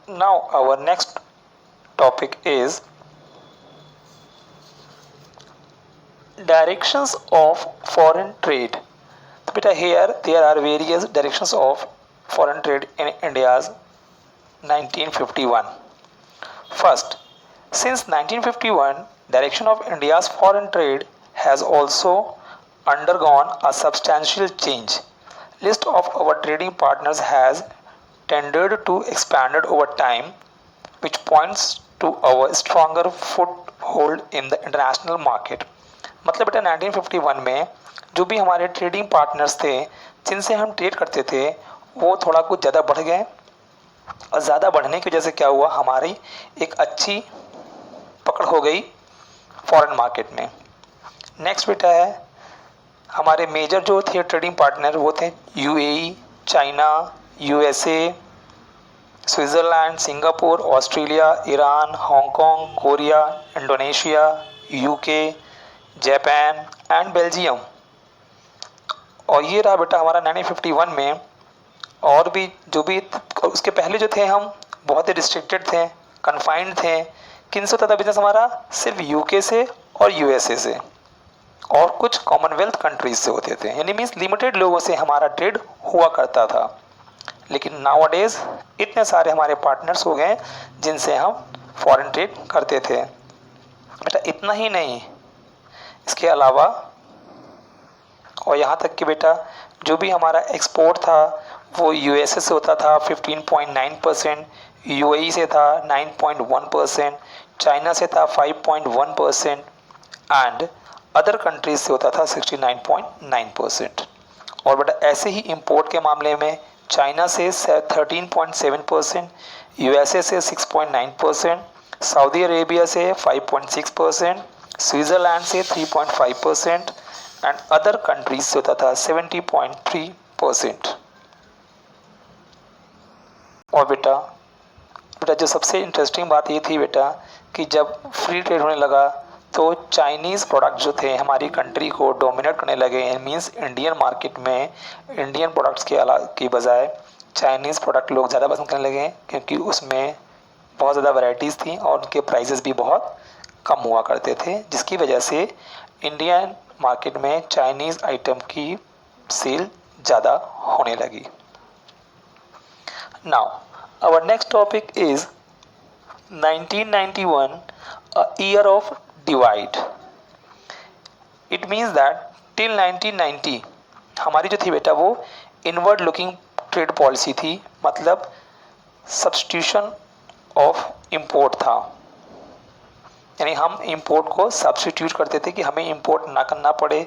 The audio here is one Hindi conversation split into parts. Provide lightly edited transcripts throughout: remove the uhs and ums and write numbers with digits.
Now our next topic is directions of foreign trade. तो बेटा here there are various directions of foreign trade in India's 1951. First, since 1951, direction of India's foreign trade has also undergone a substantial change. List of our trading partners has tended to expanded over time, which points to our stronger foothold in the international market. मतलब बेटा 1951 में जो भी हमारे ट्रेडिंग पार्टनर्स थे जिनसे हम ट्रेड करते थे वो थोड़ा कुछ ज़्यादा बढ़ गए और ज़्यादा बढ़ने की वजह से क्या हुआ, हमारी एक अच्छी पकड़ हो गई फॉरेन मार्केट में। नेक्स्ट बेटा है हमारे मेजर जो थे ट्रेडिंग पार्टनर वो थे UAE, China, USA, Switzerland, Singapore, Australia, Iran, Hong Kong, Korea, Indonesia, UK, Japan and Belgium. और ये रहा बेटा हमारा 1951 में। और भी जो भी उसके पहले जो थे हम बहुत ही रिस्ट्रिक्टेड थे, कन्फाइंड थे। किन से होता था बिजनेस हमारा? सिर्फ यूके से और यूएसए से और कुछ कॉमनवेल्थ कंट्रीज से होते थे, यानी मीन्स लिमिटेड लोगों से हमारा ट्रेड हुआ करता था। लेकिन नाउअडेज इतने सारे हमारे पार्टनर्स हो गए जिनसे हम फॉरेन ट्रेड करते थे। बेटा इतना ही नहीं, इसके अलावा और यहाँ तक कि बेटा जो भी हमारा एक्सपोर्ट था वो यूएसए से होता था 15.9%, यूएई से था 9.1%, चाइना से था 5.1% एंड अदर कंट्रीज से होता था 69.9%। और बेटा ऐसे ही इंपोर्ट के मामले में चाइना से 13.7%, यूएसए से 6.9%, सऊदी अरेबिया से 5.6%, स्विट्ज़रलैंड से 3.5% एंड अदर कंट्रीज से होता था 70.3%। और बेटा जो सबसे इंटरेस्टिंग बात ये थी बेटा कि जब फ्री ट्रेड होने लगा तो चाइनीज़ प्रोडक्ट जो थे हमारी कंट्री को डोमिनेट करने लगे। मींस इंडियन मार्केट में इंडियन प्रोडक्ट्स के बजाय चाइनीज़ प्रोडक्ट लोग ज़्यादा पसंद करने लगे क्योंकि उसमें बहुत ज़्यादा वैरायटीज़ थी और उनके प्राइसेस भी बहुत कम हुआ करते थे, जिसकी वजह से इंडियन मार्केट में चाइनीज़ आइटम की सेल ज़्यादा होने लगी। Now our next topic is 1991, a year of divide. It means that till 1990 हमारी जो थी बेटा वो इनवर्ड लुकिंग ट्रेड पॉलिसी थी, मतलब सब्स्टिट्यूशन ऑफ इंपोर्ट था। यानी हम इंपोर्ट को सब्स्टिट्यूट करते थे कि हमें इंपोर्ट ना करना पड़े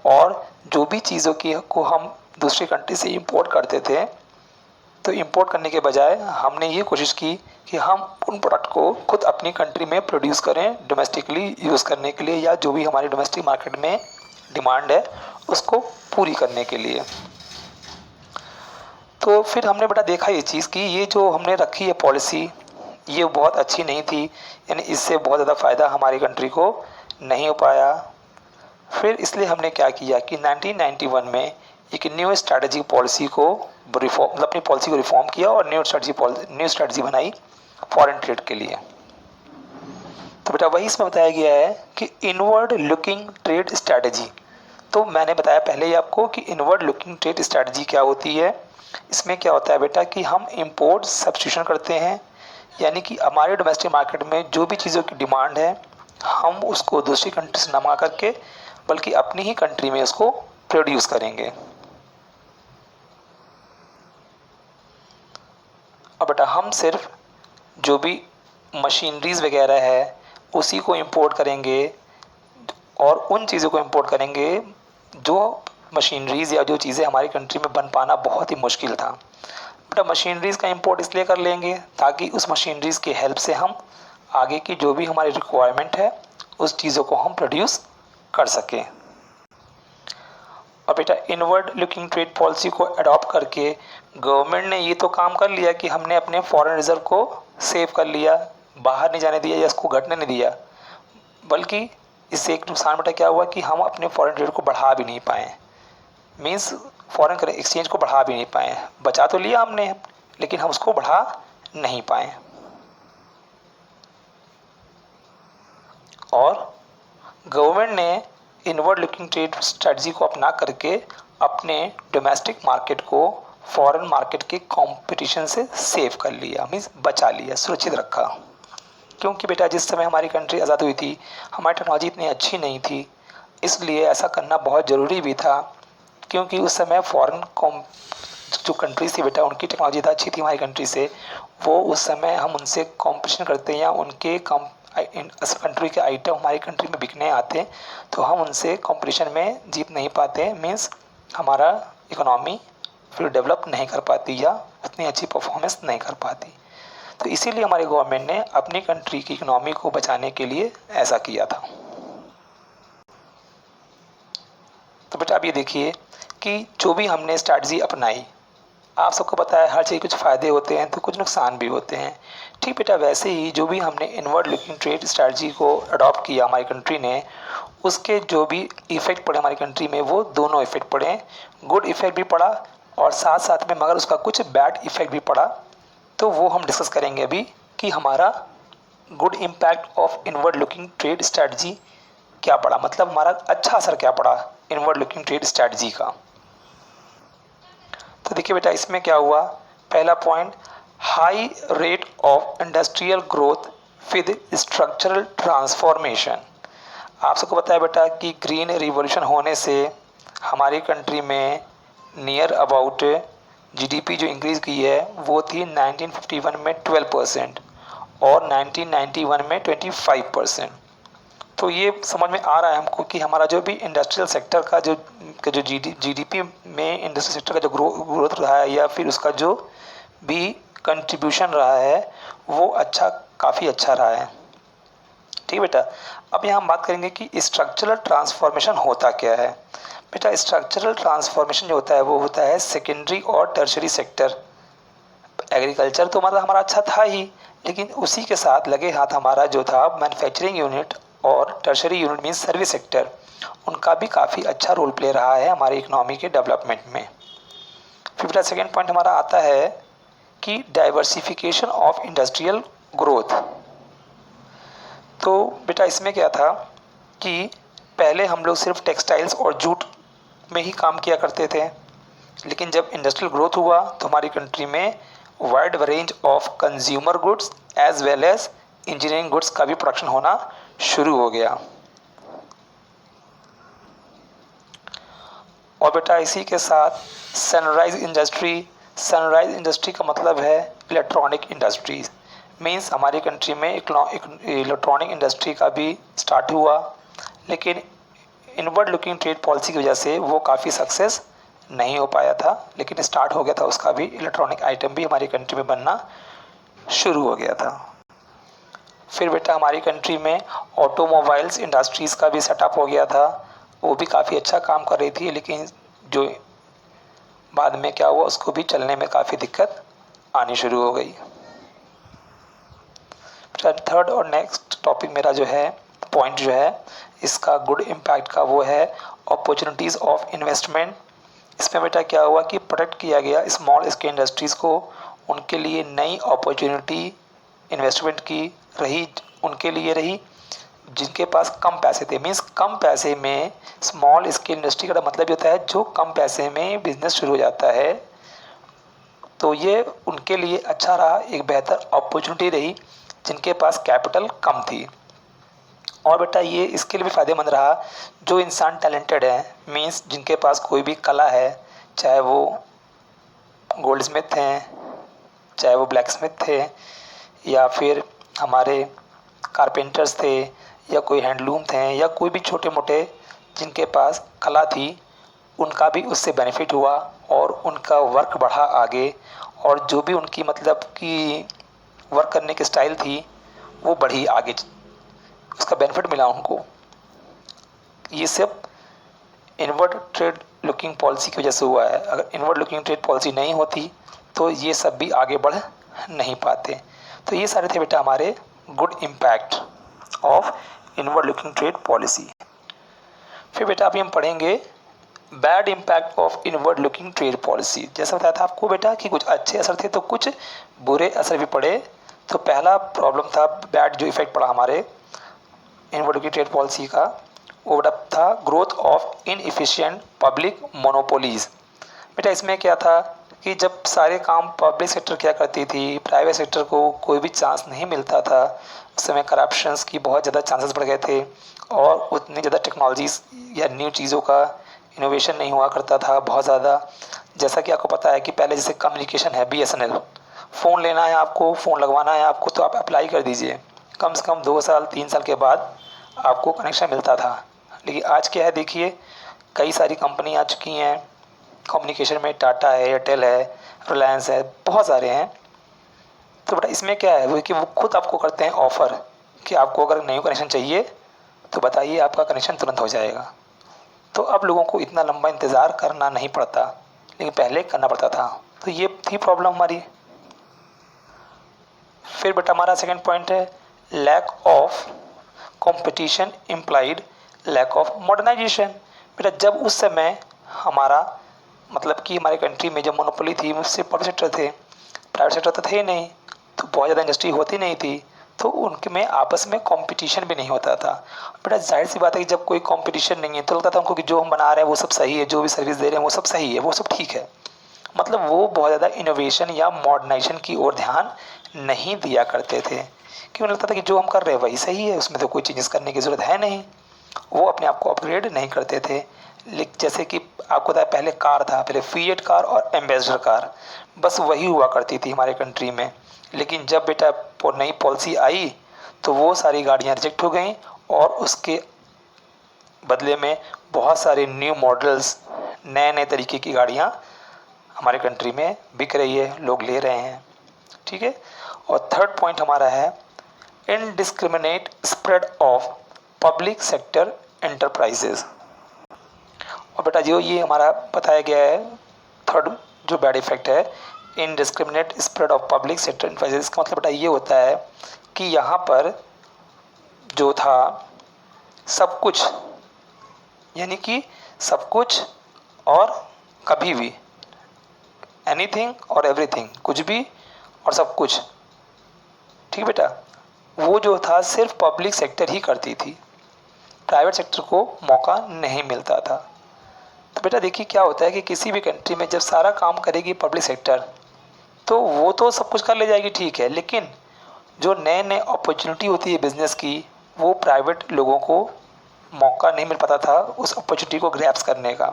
और जो भी चीज़ों की को हम दूसरी कंट्री से इंपोर्ट करते थे तो इंपोर्ट करने के बजाय हमने ये कोशिश की कि हम उन प्रोडक्ट को खुद अपनी कंट्री में प्रोड्यूस करें डोमेस्टिकली यूज़ करने के लिए या जो भी हमारी डोमेस्टिक मार्केट में डिमांड है उसको पूरी करने के लिए। तो फिर हमने बेटा देखा ये चीज़ कि ये जो हमने रखी है पॉलिसी ये बहुत अच्छी नहीं थी, यानी इससे बहुत ज़्यादा फ़ायदा हमारी कंट्री को नहीं हो पाया। फिर इसलिए हमने क्या किया कि 1991 में एक न्यू स्ट्रैटेजी पॉलिसी को रिफॉर्म मतलब अपनी पॉलिसी को रिफॉर्म किया और न्यू स्ट्रैटेजी बनाई फॉरेन ट्रेड के लिए। तो बेटा वही इसमें बताया गया है कि इनवर्ड लुकिंग ट्रेड स्ट्रैटेजी। तो मैंने बताया पहले ही आपको कि इनवर्ड लुकिंग ट्रेड स्ट्रैटेजी क्या होती है। इसमें क्या होता है बेटा कि हम इंपोर्ट सब्स्टिट्यूशन करते हैं, यानी कि हमारे डोमेस्टिक मार्केट में जो भी चीज़ों की डिमांड है हम उसको दूसरी कंट्री से ना मंगा करके बल्कि अपनी ही कंट्री में उसको प्रोड्यूस करेंगे। और बेटा हम सिर्फ जो भी मशीनरीज वगैरह है उसी को इंपोर्ट करेंगे और उन चीज़ों को इंपोर्ट करेंगे जो मशीनरीज या जो चीज़ें हमारी कंट्री में बन पाना बहुत ही मुश्किल था। बेटा मशीनरीज का इंपोर्ट इसलिए कर लेंगे ताकि उस मशीनरीज की हेल्प से हम आगे की जो भी हमारी रिक्वायरमेंट है उस चीज़ों को हम प्रोड्यूस कर सकें। और बेटा इनवर्ड लुकिंग ट्रेड पॉलिसी को अडॉप्ट करके गवर्नमेंट ने ये तो काम कर लिया कि हमने अपने फॉरेन रिजर्व को सेव कर लिया, बाहर नहीं जाने दिया या इसको घटने नहीं दिया, बल्कि इससे एक नुकसान बेटा क्या हुआ कि हम अपने फॉरेन ट्रेड को बढ़ा भी नहीं पाए। मीन्स फॉरेन एक्सचेंज को बढ़ा भी नहीं पाए। बचा तो लिया हमने लेकिन हम उसको बढ़ा नहीं पाए। और गवर्नमेंट ने इनवर्ड लुकिंग ट्रेड स्ट्रेटजी को अपना करके अपने डोमेस्टिक मार्केट को फॉरेन मार्केट के कंपटीशन से सेव कर लिया, मीन्स बचा लिया, सुरक्षित रखा। क्योंकि बेटा जिस समय हमारी कंट्री आज़ाद हुई थी हमारी टेक्नोलॉजी इतनी अच्छी नहीं थी, इसलिए ऐसा करना बहुत ज़रूरी भी था। क्योंकि उस समय फॉरेन जो कंट्रीज थी बेटा उनकी टेक्नोलॉजी ज़्यादा अच्छी थी हमारी कंट्री से, वो उस समय हम उनसे कॉम्पिटिशन करते हैं या उनके कंट्री के आइटम हमारी कंट्री में बिकने आते तो हम उनसे कंपटीशन में जीत नहीं पाते, मीन्स हमारा इकोनॉमी फिर डेवलप नहीं कर पाती या उतनी अच्छी परफॉर्मेंस नहीं कर पाती। तो इसीलिए हमारी गवर्नमेंट ने अपनी कंट्री की इकोनॉमी को बचाने के लिए ऐसा किया था। तो बेटा आप ये देखिए कि जो भी हमने स्ट्रैटेजी अपनाई, आप सबको पता है हर चीज़ कुछ फ़ायदे होते हैं तो कुछ नुकसान भी होते हैं। ठीक बेटा वैसे ही जो भी हमने इनवर्ड लुकिंग ट्रेड स्ट्रैटेजी को अडॉप्ट किया हमारी कंट्री ने, उसके जो भी इफ़ेक्ट पड़े हमारी कंट्री में वो दोनों इफ़ेक्ट पड़े, गुड इफ़ेक्ट भी पड़ा और साथ साथ में मगर उसका कुछ बैड इफ़ेक्ट भी पड़ा। तो वो हम डिस्कस करेंगे अभी कि हमारा good impact of inward looking trade strategy क्या पड़ा, मतलब हमारा अच्छा असर क्या पड़ा इनवर्ड लुकिंग ट्रेड स्ट्रैटेजी का। तो देखिए बेटा इसमें क्या हुआ, पहला point, high rate of industrial growth with structural transformation. आप सबको पता है बेटा कि ग्रीन रिवॉल्यूशन होने से हमारी कंट्री में नियर अबाउट जीडीपी जो इंक्रीज़ की है वो थी 1951 में 12% और 1991 में 25%। तो ये समझ में आ रहा है हमको कि हमारा जो भी इंडस्ट्रियल सेक्टर का जो जीडीपी में इंडस्ट्रियल सेक्टर का जो ग्रोथ रहा है या फिर उसका जो भी कंट्रीब्यूशन रहा है वो अच्छा, काफ़ी अच्छा रहा है। ठीक बेटा, अब यहाँ हम बात करेंगे कि स्ट्रक्चरल ट्रांसफॉर्मेशन होता क्या है। बेटा स्ट्रक्चरल ट्रांसफॉर्मेशन जो होता है वो होता है सेकेंडरी और टर्शरी सेक्टर। एग्रीकल्चर तो मतलब हमारा अच्छा था ही, लेकिन उसी के साथ लगे हाथ हमारा जो था मैन्युफैक्चरिंग यूनिट और tertiary unit means service sector, उनका भी काफ़ी अच्छा रोल प्ले रहा है हमारी इकोनॉमी के डेवलपमेंट में। फिर बेटा सेकेंड पॉइंट हमारा आता है कि डाइवर्सिफिकेशन ऑफ इंडस्ट्रियल ग्रोथ। तो बेटा इसमें क्या था कि पहले हम लोग सिर्फ टेक्सटाइल्स और जूट में ही काम किया करते थे, लेकिन जब इंडस्ट्रियल ग्रोथ हुआ तो हमारी कंट्री में wide range of consumer goods as well as engineering goods का भी प्रोडक्शन होना शुरू हो गया। और बेटा इसी के साथ सनराइज इंडस्ट्री का मतलब है इलेक्ट्रॉनिक इंडस्ट्रीज, मीन्स हमारी कंट्री में इलेक्ट्रॉनिक इंडस्ट्री का भी स्टार्ट हुआ, लेकिन इनवर्ड लुकिंग ट्रेड पॉलिसी की वजह से वो काफ़ी सक्सेस नहीं हो पाया था, लेकिन स्टार्ट हो गया था उसका भी, इलेक्ट्रॉनिक आइटम भी हमारी कंट्री में बनना शुरू हो गया था। फिर बेटा हमारी कंट्री में ऑटोमोबाइल्स इंडस्ट्रीज़ का भी सेटअप हो गया था, वो भी काफ़ी अच्छा काम कर रही थी, लेकिन जो बाद में क्या हुआ उसको भी चलने में काफ़ी दिक्कत आनी शुरू हो गई। थर्ड और नेक्स्ट टॉपिक मेरा जो है पॉइंट जो है इसका गुड इम्पैक्ट का वो है अपॉर्चुनिटीज़ ऑफ इन्वेस्टमेंट। इसमें बेटा क्या हुआ कि प्रोटेक्ट किया गया स्मॉल स्केल इंडस्ट्रीज़ को, उनके लिए नई अपॉर्चुनिटी इन्वेस्टमेंट की रही, उनके लिए रही जिनके पास कम पैसे थे, मीन्स कम पैसे में स्मॉल स्केल इंडस्ट्री का मतलब होता है जो कम पैसे में बिजनेस शुरू हो जाता है, तो ये उनके लिए अच्छा रहा, एक बेहतर अपॉर्चुनिटी रही जिनके पास कैपिटल कम थी। और बेटा ये इसके लिए भी फ़ायदेमंद रहा जो इंसान टैलेंटेड है, मीन्स जिनके पास कोई भी कला है, चाहे वो गोल्ड स्मिथ हैं, चाहे वो ब्लैक स्मिथ थे या फिर हमारे कारपेंटर्स थे या कोई हैंडलूम थे या कोई भी छोटे मोटे जिनके पास कला थी, उनका भी उससे बेनिफिट हुआ और उनका वर्क बढ़ा आगे, और जो भी उनकी मतलब कि वर्क करने की स्टाइल थी वो बढ़ी आगे, उसका बेनिफिट मिला उनको। ये सब इनवर्ड ट्रेड लुकिंग पॉलिसी की वजह से हुआ है। अगर इनवर्ड लुकिंग ट्रेड पॉलिसी नहीं होती तो ये सब भी आगे बढ़ नहीं पाते। तो ये सारे थे बेटा हमारे good impact of inward looking trade policy. फिर बेटा अभी हम पढ़ेंगे bad impact of inward looking trade policy, जैसा बताया था आपको बेटा कि कुछ अच्छे असर थे तो कुछ बुरे असर भी पड़े। तो पहला प्रॉब्लम था, बैड जो इफेक्ट पड़ा हमारे इनवर्ड लुकिंग ट्रेड पॉलिसी का, वो बेटा था growth of inefficient public monopolies. बेटा इसमें क्या था कि जब सारे काम पब्लिक सेक्टर क्या करती थी, प्राइवेट सेक्टर को कोई भी चांस नहीं मिलता था, उस समय करप्शंस की बहुत ज़्यादा चांसेस बढ़ गए थे और उतनी ज़्यादा टेक्नोलॉजीज़ या न्यू चीज़ों का इनोवेशन नहीं हुआ करता था बहुत ज़्यादा। जैसा कि आपको पता है कि पहले जैसे कम्युनिकेशन है, BSNL, फ़ोन लेना है आपको, फ़ोन लगवाना है आपको, तो आप अप्लाई कर दीजिए, कम से कम 2 साल 3 साल के बाद आपको कनेक्शन मिलता था। लेकिन आज क्या है देखिए, कई सारी कंपनी आ चुकी हैं कम्युनिकेशन में, टाटा है, एयरटेल है, रिलायंस है, बहुत सारे हैं। तो बेटा इसमें क्या है वो कि वो खुद आपको करते हैं ऑफ़र कि आपको अगर न्यू कनेक्शन चाहिए तो बताइए, आपका कनेक्शन तुरंत हो जाएगा। तो अब लोगों को इतना लंबा इंतज़ार करना नहीं पड़ता, लेकिन पहले करना पड़ता था। तो ये थी प्रॉब्लम हमारी। फिर बेटा हमारा सेकंड पॉइंट है lack of competition implied lack of modernisation. बेटा जब उस समय हमारा मतलब कि हमारे कंट्री में जब मोनोपोली थी, उससे पब्लिक सेक्टर थे, प्राइवेट सेक्टर तो थे नहीं, तो बहुत ज़्यादा इंडस्ट्री होती नहीं थी, तो उनके में आपस में कंपटीशन भी नहीं होता था। बेटा जाहिर सी बात है कि जब कोई कंपटीशन नहीं है तो लगता था उनको कि जो हम बना रहे हैं वो सब सही है, जो भी सर्विस दे रहे हैं वो सब सही है, वो सब ठीक है। मतलब वो बहुत ज़्यादा इनोवेशन या मॉडर्नाइजेशन की ओर ध्यान नहीं दिया करते थे, क्यों लगता था कि जो हम कर रहे हैं वही सही है, उसमें तो कोई चेंजेस करने की ज़रूरत है नहीं। वो अपने आप को अपग्रेड नहीं करते थे। जैसे कि आपको पता है पहले कार था, पहले फिएट कार और एम्बेसडर कार, बस वही हुआ करती थी हमारे कंट्री में। लेकिन जब बेटा नई पॉलिसी आई तो वो सारी गाड़ियाँ रिजेक्ट हो गई और उसके बदले में बहुत सारे न्यू मॉडल्स, नए नए तरीके की गाड़ियाँ हमारे कंट्री में बिक रही है, लोग ले रहे हैं। ठीक है। और थर्ड पॉइंट हमारा है indiscriminate spread of public sector enterprises. और बेटा जो ये हमारा बताया गया है थर्ड जो बैड इफेक्ट है indiscriminate spread of public sector enterprises, इसका मतलब बेटा ये होता है कि यहाँ पर जो था सब कुछ, यानी कि सब कुछ और कभी भी, एनीथिंग और एवरीथिंग, कुछ भी और सब कुछ। ठीक बेटा, वो जो था सिर्फ पब्लिक सेक्टर ही करती थी, प्राइवेट सेक्टर को मौका नहीं मिलता था। तो बेटा देखिए क्या होता है कि किसी भी कंट्री में जब सारा काम करेगी पब्लिक सेक्टर तो वो तो सब कुछ कर ले जाएगी, ठीक है, लेकिन जो नए नए अपॉर्चुनिटी होती है बिज़नेस की, वो प्राइवेट लोगों को मौका नहीं मिल पाता था उस अपॉर्चुनिटी को ग्रैब्स करने का।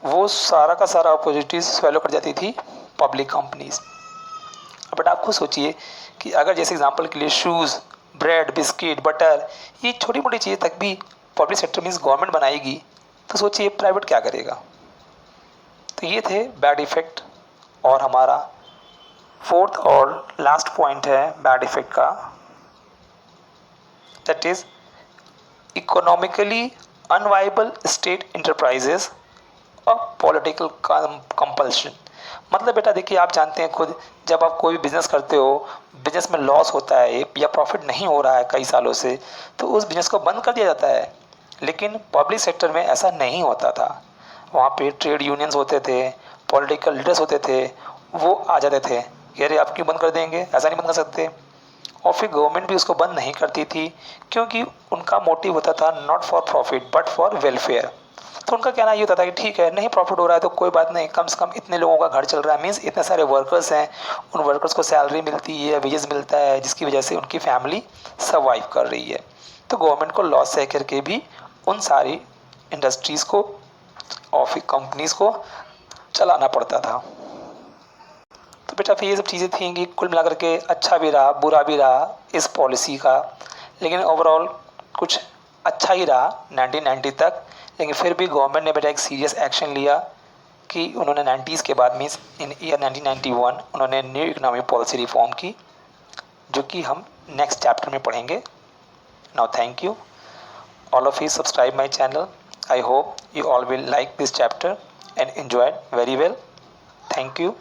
वो सारा का सारा अपॉर्चुनिटीज स्वेलो कर जाती थी पब्लिक कंपनीज। बट आप खुद सोचिए कि अगर जैसे एग्जांपल के लिए शूज़, ब्रेड, बिस्किट, बटर, ये छोटी मोटी चीज़ें तक भी पब्लिक सेक्टर मीन्स गवर्नमेंट बनाएगी, तो सोचिए प्राइवेट क्या करेगा। तो ये थे बैड इफ़ेक्ट। और हमारा फोर्थ और लास्ट पॉइंट है बैड इफ़ेक्ट का, that is economically unviable state enterprises और पॉलिटिकल कंपल्शन। मतलब बेटा देखिए आप जानते हैं खुद, जब आप कोई भी बिज़नेस करते हो, बिज़नेस में लॉस होता है या प्रॉफिट नहीं हो रहा है कई सालों से, तो उस बिज़नेस को बंद कर दिया जाता है। लेकिन पब्लिक सेक्टर में ऐसा नहीं होता था। वहाँ पे ट्रेड यूनियंस होते थे, पॉलिटिकल लीडर्स होते थे, वो आ जाते थे कि अरे आप क्यों बंद कर देंगे, ऐसा नहीं बंद कर सकते। और फिर गवर्नमेंट भी उसको बंद नहीं करती थी, क्योंकि उनका मोटिव होता था not for profit but for welfare. तो उनका कहना ये होता था कि ठीक है, नहीं प्रॉफिट हो रहा है तो कोई बात नहीं, कम से कम इतने लोगों का घर चल रहा है, मीन्स इतने सारे वर्कर्स हैं, उन वर्कर्स को सैलरी मिलती है, वेजेस मिलता है, जिसकी वजह से उनकी फैमिली सर्वाइव कर रही है। तो गवर्नमेंट को लॉस सह करके भी उन सारी इंडस्ट्रीज़ को और फिर कंपनीज़ को चलाना पड़ता था। तो बेटा फिर ये सब चीज़ें थी कि कुल मिलाकर के अच्छा भी रहा बुरा भी रहा इस पॉलिसी का, लेकिन ओवरऑल कुछ अच्छा ही रहा 1990 तक। लेकिन फिर भी गवर्नमेंट ने बेटा एक सीरियस एक्शन लिया कि उन्होंने 90s के बाद मीन्स इन ईयर 1991 उन्होंने न्यू इकोनॉमिक पॉलिसी रिफॉर्म की, जो कि हम नेक्स्ट चैप्टर में पढ़ेंगे। Now thank you all of you, subscribe my channel. I hope you all will like this chapter and enjoy it very well. Thank you.